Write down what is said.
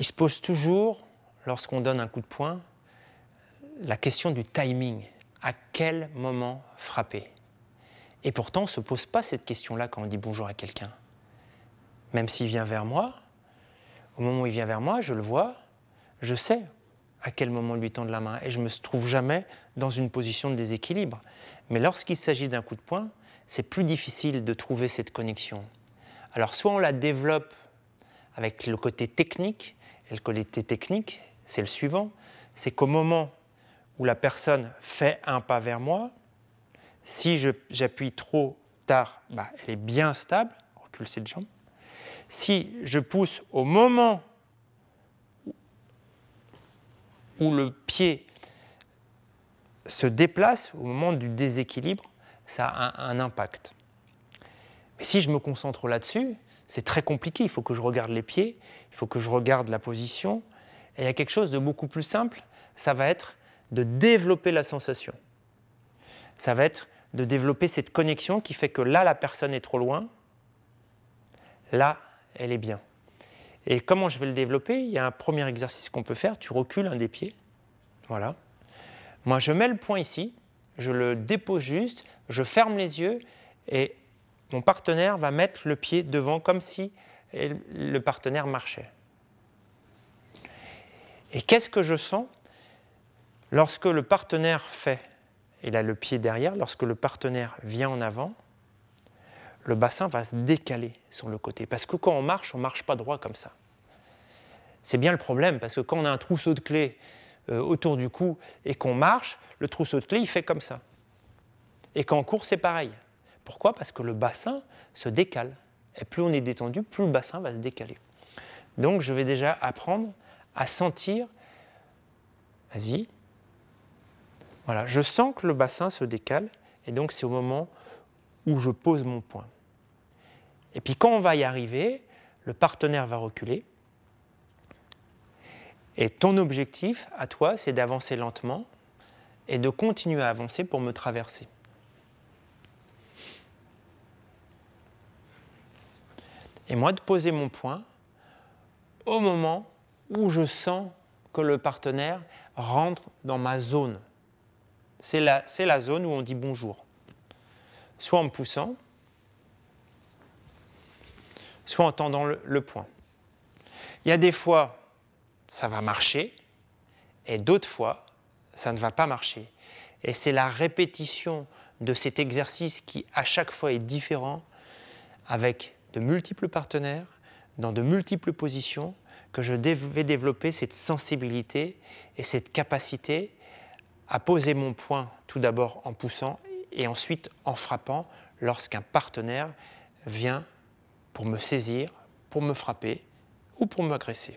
il se pose toujours, lorsqu'on donne un coup de poing, la question du timing. À quel moment frapper? Et pourtant, on ne se pose pas cette question-là quand on dit bonjour à quelqu'un. Même s'il vient vers moi, au moment où il vient vers moi, je le vois, je sais à quel moment lui tendre la main et je ne me trouve jamais dans une position de déséquilibre. Mais lorsqu'il s'agit d'un coup de poing, c'est plus difficile de trouver cette connexion. Alors soit on la développe avec le côté technique, et le côté technique, c'est le suivant, c'est qu'au moment où la personne fait un pas vers moi, si j'appuie trop tard, elle est bien stable, recule cette jambe. Si je pousse au moment où le pied se déplace, au moment du déséquilibre, ça a un impact. Mais si je me concentre là-dessus, c'est très compliqué. Il faut que je regarde les pieds, il faut que je regarde la position. Et il y a quelque chose de beaucoup plus simple, ça va être de développer la sensation. Ça va être de développer cette connexion qui fait que là, la personne est trop loin, là, elle est bien. Et comment je vais le développer? Il y a un premier exercice qu'on peut faire. Tu recules un des pieds. Voilà. Moi, je mets le poing ici, je le dépose juste, je ferme les yeux et mon partenaire va mettre le pied devant comme si le partenaire marchait. Et qu'est-ce que je sens lorsque le partenaire fait, il a le pied derrière, lorsque le partenaire vient en avant, le bassin va se décaler sur le côté. Parce que quand on ne marche pas droit comme ça. C'est bien le problème, parce que quand on a un trousseau de clés autour du cou et qu'on marche, le trousseau de clés, il fait comme ça. Et quand on court, c'est pareil. Pourquoi? Parce que le bassin se décale. Et plus on est détendu, plus le bassin va se décaler. Donc, je vais déjà apprendre à sentir. Vas-y. Voilà, je sens que le bassin se décale, et donc c'est au moment où je pose mon poing. Et puis quand on va y arriver, le partenaire va reculer. Et ton objectif, à toi, c'est d'avancer lentement et de continuer à avancer pour me traverser. Et moi, de poser mon poing au moment où je sens que le partenaire rentre dans ma zone. C'est la zone où on dit bonjour. Soit en me poussant, soit en tendant le poing. Il y a des fois, ça va marcher, et d'autres fois, ça ne va pas marcher. Et c'est la répétition de cet exercice qui, à chaque fois, est différent, avec de multiples partenaires, dans de multiples positions, que je vais développer cette sensibilité et cette capacité à poser mon poing tout d'abord en poussant et ensuite en frappant lorsqu'un partenaire vient pour me saisir, pour me frapper ou pour m'agresser.